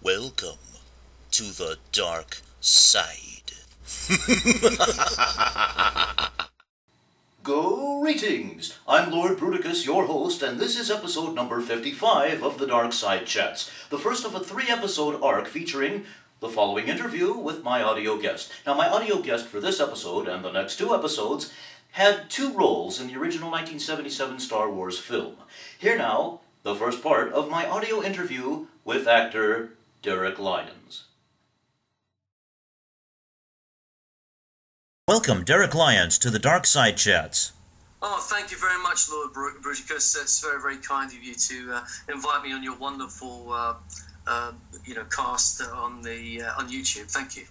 Welcome to the dark side. Greetings! I'm Lord Bruticus, your host, and this is episode number 55 of the Dark Side Chats, the first of a 3-episode arc featuring the following interview with my audio guest. Now, my audio guest for this episode and the next 2 episodes had 2 roles in the original 1977 Star Wars film. Here now, the first part of my audio interview with actor Derek Lyons. Welcome, Derek Lyons, to the Dark Side Chats. Oh, thank you very much, Lord Bruticus. It's very, very kind of you to invite me on your wonderful, cast on YouTube. Thank you.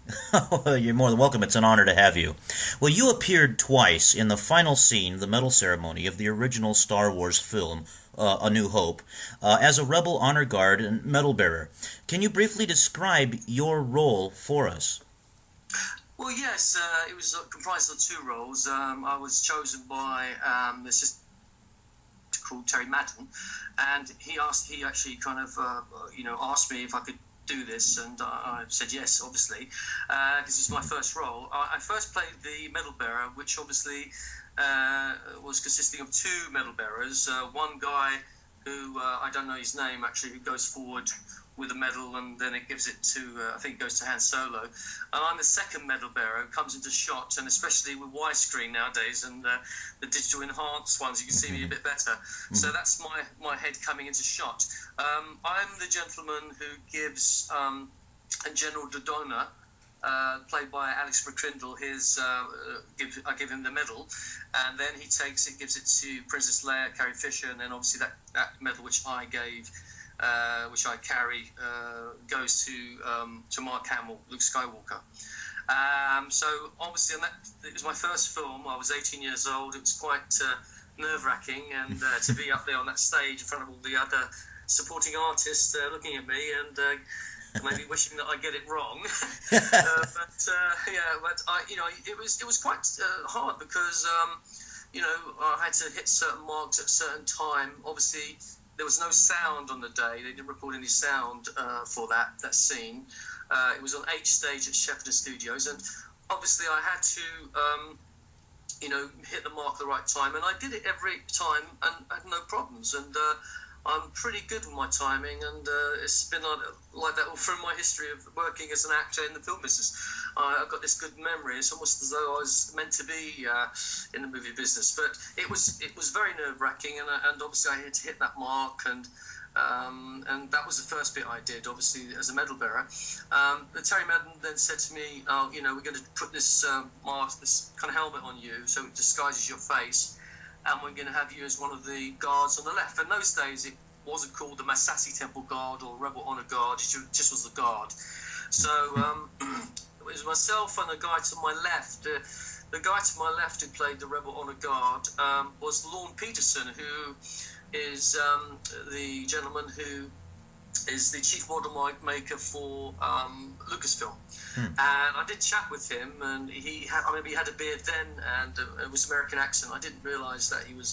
Well, you're more than welcome. It's an honor to have you. Well, you appeared twice in the final scene, the medal ceremony of the original Star Wars film, A New Hope, as a Rebel Honor Guard and medal bearer. Can you briefly describe your role for us? Well, yes, it was comprised of 2 roles. I was chosen by this is called Terry Madden, and he actually kind of asked me if I could do this, and I said yes, obviously, because it's my first role. I first played the medal bearer, which obviously was consisting of 2 medal bearers. One guy who I don't know his name actually, who goes forward with a medal, and then it gives it to, I think it goes to Han Solo. And I'm the second medal bearer who comes into shot, and especially with widescreen nowadays and the digital enhanced ones, you can see me a bit better. So that's my head coming into shot. I'm the gentleman who gives General Dodonna, played by Alex McCrindle, I give him the medal, and then he takes it, gives it to Princess Leia, Carrie Fisher, and then obviously that medal which I gave, which I carry, goes to Mark Hamill, Luke Skywalker. So obviously, it was my first film. I was 18 years old. It was quite nerve-wracking, and to be up there on that stage in front of all the other supporting artists looking at me and maybe wishing that I get it wrong. It was quite hard because I had to hit certain marks at a certain time. Obviously, there was no sound on the day. They didn't record any sound for that scene. It was on H stage at Shepperton Studios, and obviously I had to, hit the mark at the right time, and I did it every time and had no problems. And I'm pretty good with my timing, and it's been like that all through my history of working as an actor in the film business. I've got this good memory. It's almost as though I was meant to be in the movie business. But it was very nerve-wracking, and obviously I had to hit that mark, and that was the first bit I did, obviously, as a medal bearer. Terry Madden then said to me, we're going to put this mask, this kind of helmet on you, so it disguises your face, and we're going to have you as one of the guards on the left. In those days, it wasn't called the Masasi Temple Guard or Rebel Honor Guard, it just was the guard. So it was myself and a guy to my left. The guy to my left who played the Rebel Honor Guard was Lord Peterson, who is the gentleman who is the chief model maker for Lucasfilm. And I did chat with him, and he had a beard then, and it was American accent. I didn't realise that he was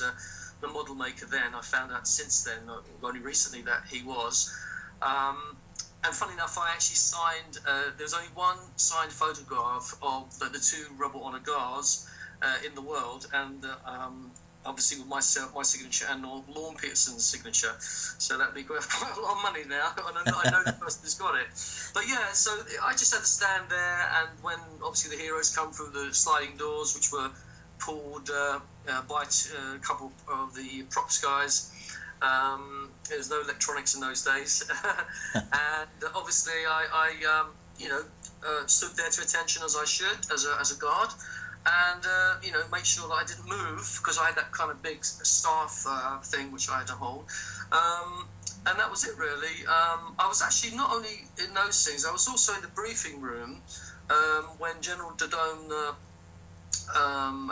the model maker then. I found out since then, only recently, that he was. And funny enough, I actually signed, there was only one signed photograph of the 2 Rebel Honor Guards in the world, and obviously with myself, my signature, and Lorne Peterson's signature. So that'd be worth quite a lot of money now, and I know the person who's got it. But yeah, so I just had to stand there, and when obviously the heroes come through the sliding doors, which were pulled by a couple of the props guys. There was no electronics in those days, and obviously I stood there to attention as I should, as a guard, and make sure that I didn't move, because I had that kind of big staff thing which I had to hold, and that was it really. I was actually not only in those scenes, I was also in the briefing room when General Dodonna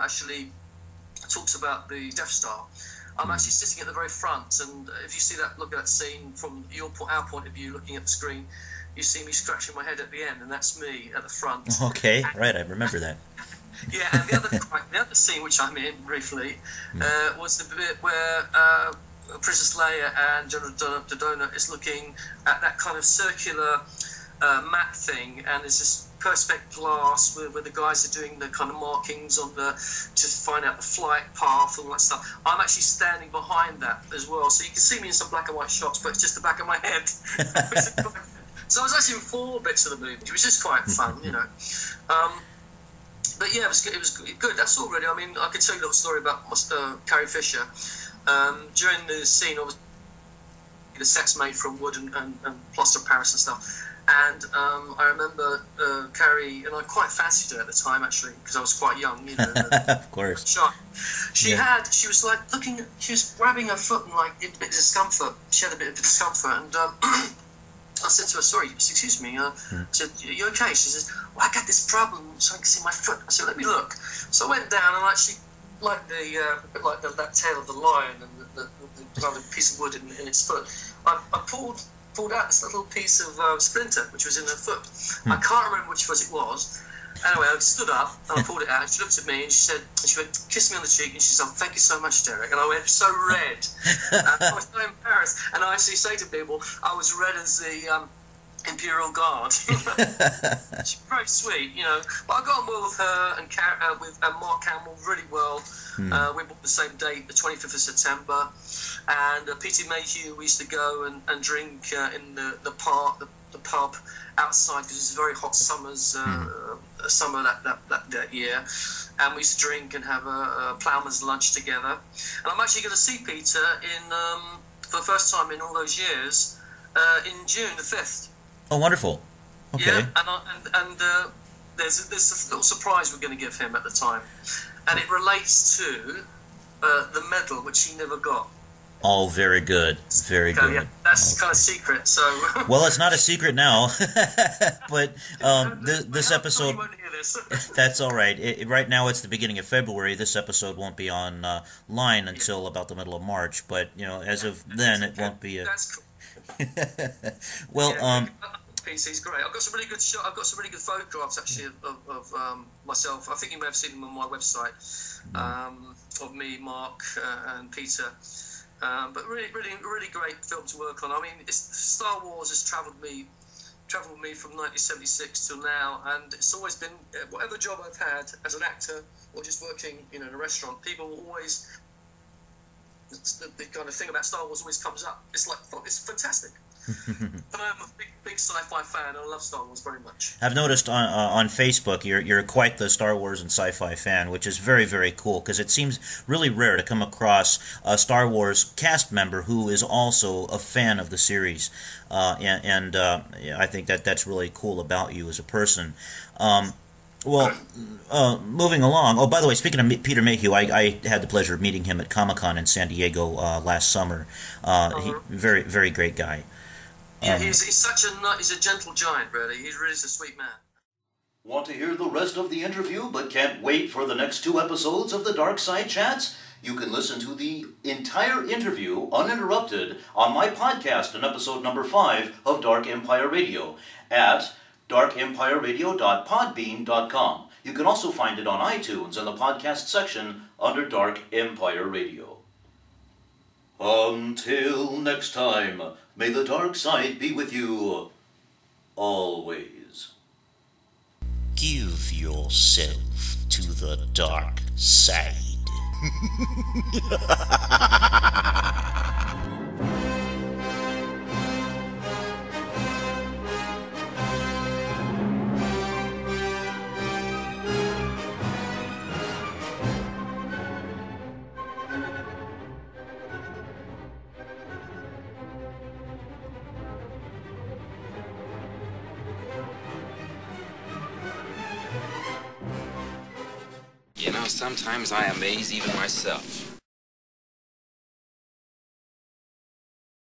actually talks about the Death Star. I'm actually sitting at the very front, and if you see that, look at that scene from our point of view, looking at the screen, you see me scratching my head at the end, and that's me at the front. Okay, right, I remember that. Yeah, and the other scene which I'm in briefly was the bit where Princess Leia and General Dodona is looking at that kind of circular map thing, and there's this perspex glass where the guys are doing the kind of markings on the to find out the flight path and all that stuff. I'm actually standing behind that as well, so you can see me in some black and white shots, but it's just the back of my head. So I was actually in 4 bits of the movie, which was just quite fun, you know. But yeah, it was good. That's all really. I mean, I could tell you a little story about Carrie Fisher. During the scene, I was the sets made from wood and plaster of Paris and stuff. And I remember Carrie, and I quite fancied her at the time actually, because I was quite young, you know. Of course. Shy. She was like she was grabbing her foot and like in a bit of discomfort. She had a bit of discomfort, and I said to her, "Sorry, excuse me." I said, "Are you okay?" She says, "Well, I got this problem, so I can see my foot." I said, "Let me look." So I went down and actually, like that tail of the lion and the kind of piece of wood in its foot, I pulled out this little piece of splinter which was in her foot. I can't remember which foot it was. Anyway, I stood up and I pulled it out. She looked at me and she went, kissed me on the cheek, and she said, "Thank you so much, Derek." And I went so red. I was so embarrassed. And I actually say to people, I was red as the Imperial Guard. She's very sweet, you know. But I got on well with her and Mark Hamill really well. We bought the same date, the 25th of September. And Peter Mayhew, we used to go and drink in the pub outside, because it's very hot summer that year. And we used to drink and have a ploughman's lunch together. And I'm actually going to see Peter for the first time in all those years in June the 5th. Oh, wonderful. Okay. Yeah, and there's a little surprise we're going to give him at the time. And it relates to the medal, which he never got. Oh, very good. Very good. Yeah, that's kind of secret, so... Well, it's not a secret now, but this episode... You won't hear this. That's all right. Right now it's the beginning of February. This episode won't be on line until about the middle of March, but, you know, as of then, it won't be... That's cool. Well, PC's great. I've got some really good photographs actually of myself. I think you may have seen them on my website, of me, Mark, and Peter. But really great film to work on. I mean, Star Wars has travelled me from 1976 till now, and it's always been whatever job I've had as an actor or just working, you know, in a restaurant. People always the kind of thing about Star Wars always comes up. It's like, oh, it's fantastic. But I'm a big sci-fi fan, and I love Star Wars very much. I've noticed on Facebook you're quite the Star Wars and sci-fi fan, which is very, very cool, because it seems really rare to come across a Star Wars cast member who is also a fan of the series, and I think that's really cool about you as a person. Well, moving along. Oh, by the way, speaking of Peter Mayhew, I had the pleasure of meeting him at Comic-Con in San Diego last summer. Very, very great guy. Yeah, he's a gentle giant, really. He's really a sweet man. Want to hear the rest of the interview, but can't wait for the next 2 episodes of the Dark Side Chats? You can listen to the entire interview uninterrupted on my podcast in episode number 5 of Dark Empire Radio at darkempireradio.podbean.com. You can also find it on iTunes in the podcast section under Dark Empire Radio. Until next time, may the dark side be with you always. Give yourself to the dark side. You know, sometimes I amaze even myself.